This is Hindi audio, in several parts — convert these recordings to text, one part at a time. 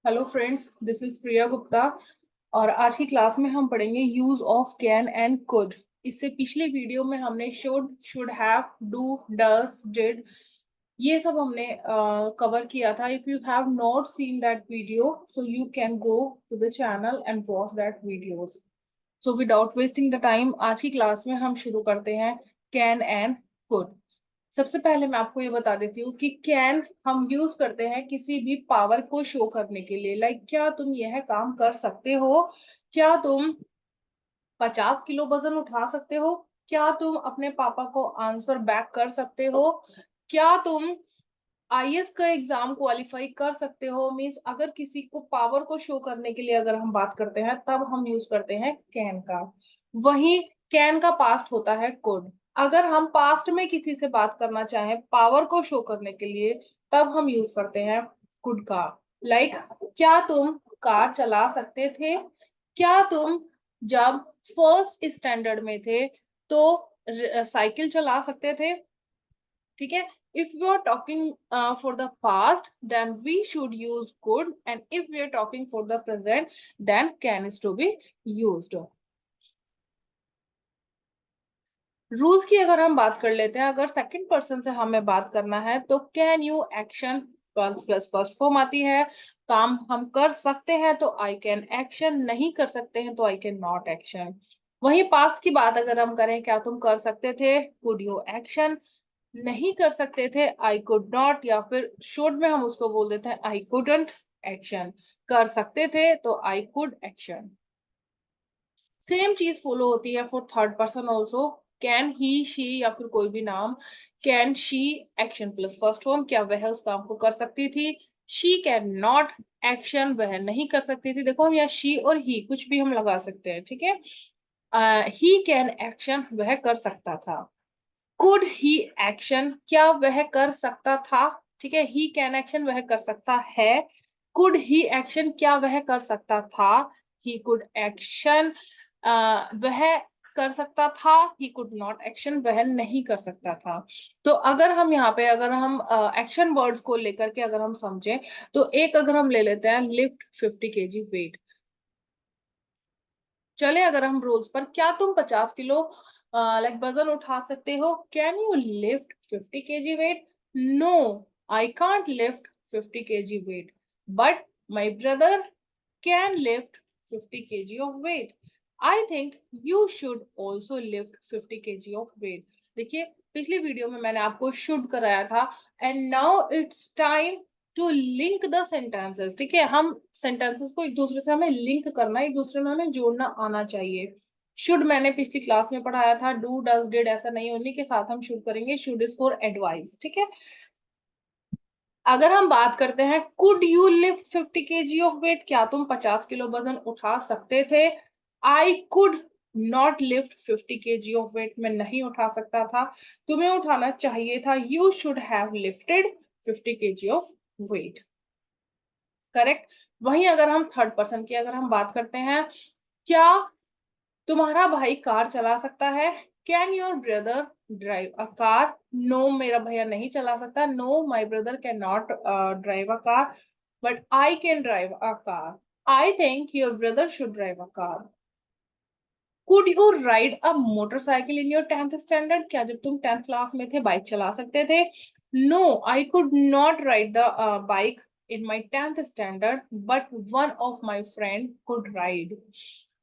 Hello friends, this is Priya Gupta. और आज की क्लास में हम पढ़ेंगे use of can and could. इससे पिछले वीडियो में हमने should have, do, does, did, ये सब हमने कवर किया था। If you have not seen that video, so you can go to the channel and watch that videos. So without wasting the time, आज की क्लास में हम शुरू करते हैं कैन एंड कुड। सबसे पहले मैं आपको ये बता देती हूँ कि कैन हम यूज करते हैं किसी भी पावर को शो करने के लिए। लाइक क्या तुम यह काम कर सकते हो? क्या तुम 50 किलो वजन उठा सकते हो? क्या तुम अपने पापा को आंसर बैक कर सकते हो? क्या तुम आईएएस का एग्जाम क्वालिफाई कर सकते हो? मीन्स अगर किसी को पावर को शो करने के लिए अगर हम बात करते हैं तब हम यूज करते हैं कैन का। वही कैन का पास्ट होता है कुड। अगर हम पास्ट में किसी से बात करना चाहें पावर को शो करने के लिए तब हम यूज करते हैं कुड का। लाइक क्या तुम कार चला सकते थे? क्या तुम जब फर्स्ट स्टैंडर्ड में थे तो साइकिल चला सकते थे? ठीक है। If we are talking for the past then we should use could, and if we are talking for the present then can is to be used. Rules की अगर हम बात कर लेते हैं, अगर सेकंड पर्सन से हमें बात करना है तो can you action plus first form आती है। काम हम कर सकते हैं तो आई कैन एक्शन, नहीं कर सकते हैं तो आई कैन नॉट एक्शन। वहीं पास्ट की बात अगर हम करें, क्या तुम कर सकते थे? Could you action. नहीं कर सकते थे, आई कुड नॉट, या फिर शुड में हम उसको बोल देते हैं आई कुडंट एक्शन। कर सकते थे तो आई कुड एक्शन। सेम चीज फॉलो होती है for third person also. Can he, she, या फिर कोई भी नाम। Can she action plus first form, क्या वह उस काम को कर सकती थी? शी कैन नॉट एक्शन, वह नहीं कर सकती थी। देखो हम यहाँ शी और ही कुछ भी हम लगा सकते हैं, ठीक है। ही कैन एक्शन, वह कर सकता था। कुड ही एक्शन, क्या वह कर सकता था? ठीक है, ही कैन एक्शन, वह कर सकता है। कुड ही एक्शन, क्या वह कर सकता था? ही कुड एक्शन, वह कर सकता था। ही कुड नॉट एक्शन, वह नहीं कर सकता था। तो अगर हम यहाँ पे अगर हम एक्शन वर्ड्स को लेकर के अगर हम समझें तो एक अगर हम ले लेते हैं लिफ्ट 50 kg वेट। चले अगर हम रोल्स पर, क्या तुम 50 किलो लाइक वजन उठा सकते हो? Can you lift 50 kg weight? No, I can't lift 50 kg weight, but my brother can lift 50 kg of weight. I think you should also lift 50 kg of weight. देखिए पिछली वीडियो में मैंने आपको शुड कराया था, and now it's time to link the sentences. ठीक है, हम सेंटेंसेस को एक दूसरे से हमें लिंक करना, एक दूसरे में हमें जोड़ना आना चाहिए। शुड मैंने पिछली क्लास में पढ़ाया था, डू, डज, डिड ऐसा नहीं, उन्हीं के साथ हम शुड करेंगे। शुड इज फॉर एडवाइस, ठीक है। अगर हम बात करते हैं could you lift 50 kg of weight, क्या तुम 50 किलो वजन उठा सकते थे? I could not lift 50 kg of weight, मैं नहीं उठा सकता था। तुम्हें उठाना चाहिए था, you should have lifted 50 kg of weight. Correct. वहीं अगर हम थर्ड पर्सन की अगर हम बात करते हैं, क्या तुम्हारा भाई कार चला सकता है? Can your brother drive a car? No, मेरा भैया नहीं चला सकता। No, my brother can not drive a car, but I can drive a car. I think your brother should drive a car. Could you ride a motorcycle in your 10th standard? क्या जब तुम 10th क्लास में थे बाइक चला सकते थे? No, I could not ride the bike in my 10th standard, but one of my friend could ride.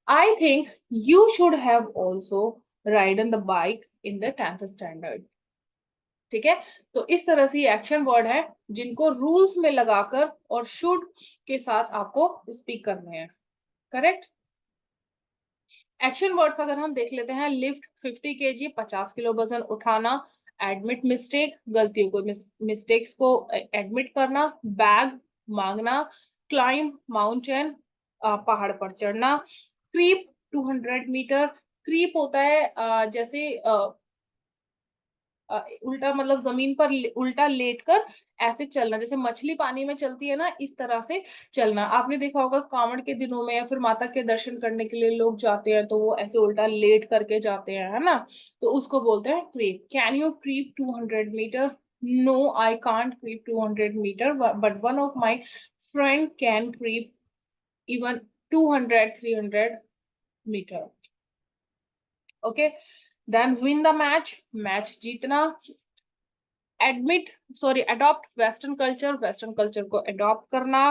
I think you should have also ridden the bike in the 10th standard. ठीक है। तो इस तरह से एक्शन वर्ड है जिनको रूल्स में लगाकर और शुड के साथ आपको स्पीक करने हैं। करेक्ट। एक्शन वर्ड्स अगर हम देख लेते हैं, लिफ्ट 50 kg 50 किलो वजन उठाना, एडमिट मिस्टेक गलतियों को मिस्टेक्स को एडमिट करना, बैग मांगना, क्लाइंब माउंटेन पहाड़ पर चढ़ना, क्रीप 200 मीटर। क्रीप होता है जैसे उल्टा मतलब जमीन पर उल्टा लेटकर ऐसे चलना, जैसे मछली पानी में चलती है ना, इस तरह से चलना। आपने देखा होगा कांवड़ के दिनों में या फिर माता के दर्शन करने के लिए लोग जाते हैं तो वो ऐसे उल्टा लेट करके जाते हैं, है ना। तो उसको बोलते हैं creep. Can you creep 200 metres? No, I can't creep 200 metres, but one of my friend can creep even 200, 300 meter. Okay, then win the match, match जीतना. Adopt western culture को adopt करना.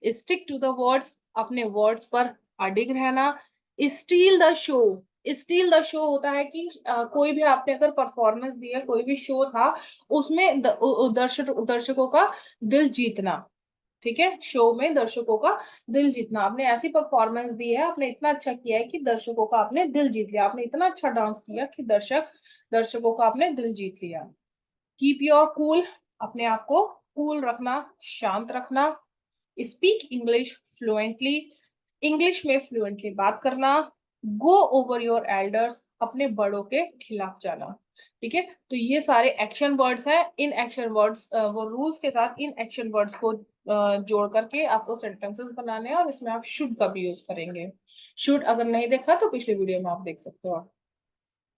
Stick to the words, अपने words पर अडिग रहना. Steal the show. Steal the show होता है कि कोई भी आपने अगर परफॉर्मेंस दी है, कोई भी शो था, उसमें दर्शकों का दिल जीतना. ठीक है, शो में दर्शकों का दिल जीतना. आपने ऐसी परफॉर्मेंस दी है, आपने इतना अच्छा किया है कि दर्शकों का आपने दिल जीत लिया. आपने इतना अच्छा डांस किया कि दर्शकों का आपने दिल जीत लिया. कीप योर कूल, अपने आप को कूल रखना, शांत रखना. स्पीक इंग्लिश फ्लुएंटली, इंग्लिश में फ्लुएंटली बात करना. गो ओवर योर एल्डर्स, अपने बड़ों के खिलाफ जाना. ठीक है, तो ये सारे एक्शन वर्ड्स हैं. इन एक्शन वर्ड्स वो रूल्स के साथ इन एक्शन वर्ड्स को जोड़ करके आपको सेंटेंसेस बनाने हैं, और इसमें आप शुड का भी यूज करेंगे. शुड अगर नहीं देखा तो पिछले वीडियो में आप देख सकते हो.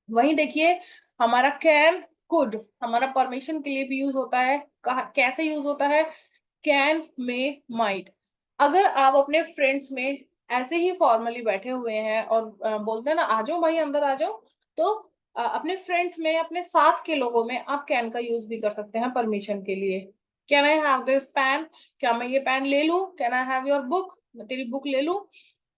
वहीं देखिए, हमारा कैन, कुड हमारा परमिशन के लिए भी यूज होता है. कैसे यूज होता है? Can, may, might. अगर आप अपने फ्रेंड्स में ऐसे ही फॉर्मली बैठे हुए हैं और बोलते हैं ना, आ जाओ भाई अंदर आ जाओ, तो अपने फ्रेंड्स में, अपने साथ के लोगों में आप कैन का यूज भी कर सकते हैं परमिशन के लिए. Can I have this pen, क्या मैं ये पेन ले लूं? Can I have your book, मैं तेरी बुक ले लूं?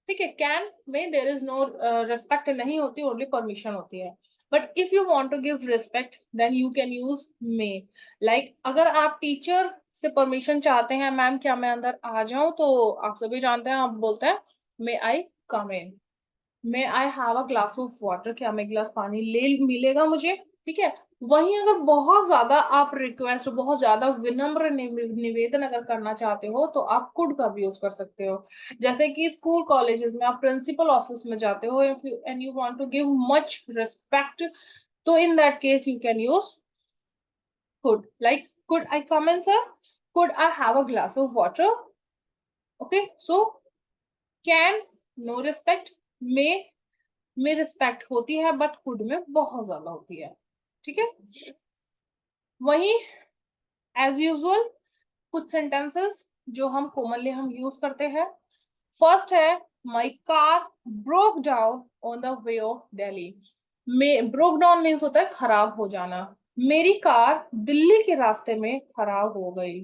ठीक है, कैन में देयर इज नो रिस्पेक्ट नहीं होती, ओनली परमिशन होती है. But if you want to give respect then you can use may. Like अगर आप टीचर से परमिशन चाहते हैं, मैम क्या मैं अंदर आ जाऊं, तो आप सभी जानते हैं, आप बोलते हैं may I come in. May I have a glass of water, क्या मैं गिलास पानी ले मिलेगा मुझे? ठीक है. वहीं अगर बहुत ज्यादा आप रिक्वेस्ट, बहुत ज्यादा विनम्र निवेदन अगर करना चाहते हो, तो आप कुड का भी यूज कर सकते हो. जैसे कि स्कूल कॉलेजेस में आप प्रिंसिपल ऑफिस में जाते हो and you want to give much respect, तो in that case you can use could. Like, could I come in, sir? Could I have a glass of water? Okay, so can, no respect. may respect होती है, बट कुड में बहुत ज्यादा होती है. ठीक है. वही एज यूजुअल कुछ सेंटेंसेस जो हम कॉमनली हम यूज करते हैं. फर्स्ट है, माई car broke down on the way of Delhi. में ब्रोक डाउन मीन्स होता है खराब हो जाना. मेरी कार दिल्ली के रास्ते में खराब हो गई.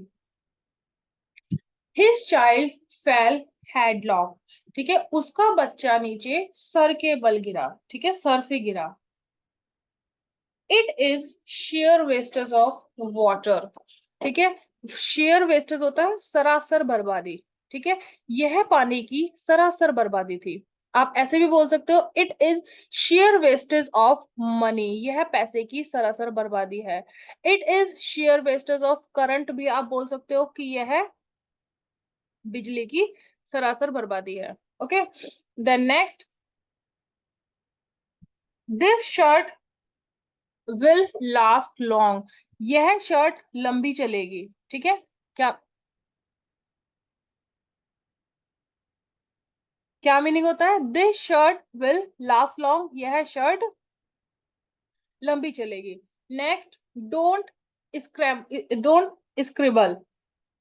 His child fell headlong. ठीक है, उसका बच्चा नीचे सर के बल गिरा. ठीक है, सर से गिरा. It is sheer wastage of water. ठीक है, शेयर वेस्टेज होता है सरासर बर्बादी. ठीक है, यह पानी की सरासर बर्बादी थी. आप ऐसे भी बोल सकते हो, it is sheer wastage of money, यह पैसे की सरासर बर्बादी है. It is sheer wastage of current भी आप बोल सकते हो कि यह बिजली की सरासर बर्बादी है. Okay, then next, this shirt will last long. यह शर्ट लंबी चलेगी. ठीक है, क्या क्या मीनिंग होता है? This shirt will last long, यह शर्ट लंबी चलेगी. Next, don't don't scribble.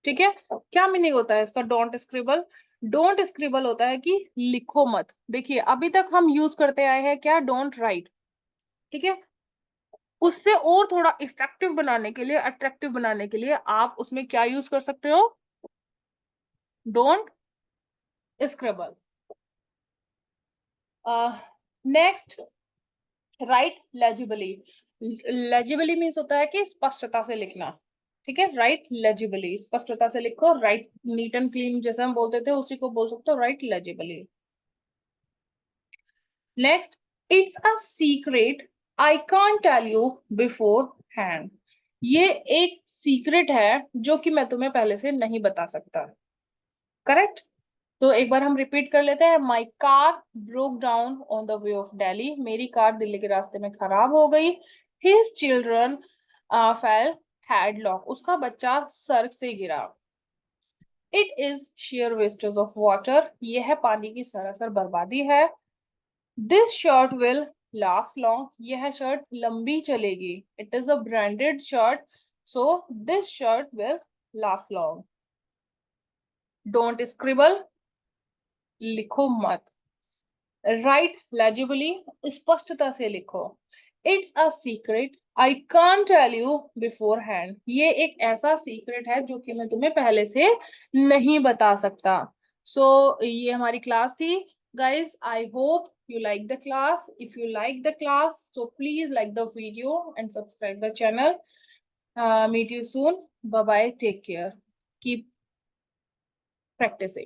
ठीक है, क्या मीनिंग होता है इसका? Don't scribble. डोंट स्क्रिबल होता है कि लिखो मत. देखिए, अभी तक हम यूज करते आए हैं क्या? Don't write. ठीक है, उससे और थोड़ा इफेक्टिव बनाने के लिए, अट्रैक्टिव बनाने के लिए आप उसमें क्या यूज कर सकते हो? Don't scribble. Next, write legibly. Legibly means होता है कि स्पष्टता से लिखना. ठीक है, राइट लेजिबली, स्पष्टता से लिखो. राइट नीट एंड क्लीन जैसे हम बोलते थे, उसी को बोल सकते हो write legibly. Next, it's a secret I can't tell you beforehand. ये एक सीक्रेट है जो कि मैं तुम्हें पहले से नहीं बता सकता. करेक्ट. तो एक बार हम रिपीट कर लेते हैं. My car broke down on the way of Delhi. मेरी कार दिल्ली के रास्ते में खराब हो गई. His children fell headlong. उसका बच्चा सड़क से गिरा. It is sheer wastage of water. यह पानी की सरासर बर्बादी है. This shirt will last long. यह शर्ट लंबी चलेगी. It is a branded shirt, so this shirt will last long. Don't scribble, लिखो मत। राइट लेजिबली, स्पष्टता से लिखो। It's a secret I can't tell you beforehand, ये एक ऐसा सीक्रेट है जो कि मैं तुम्हें पहले से नहीं बता सकता। ये हमारी क्लास थी guys. I hope you like the class. If you like the class, so please like the video and subscribe the channel. Meet you soon. Bye bye, take care, keep practicing.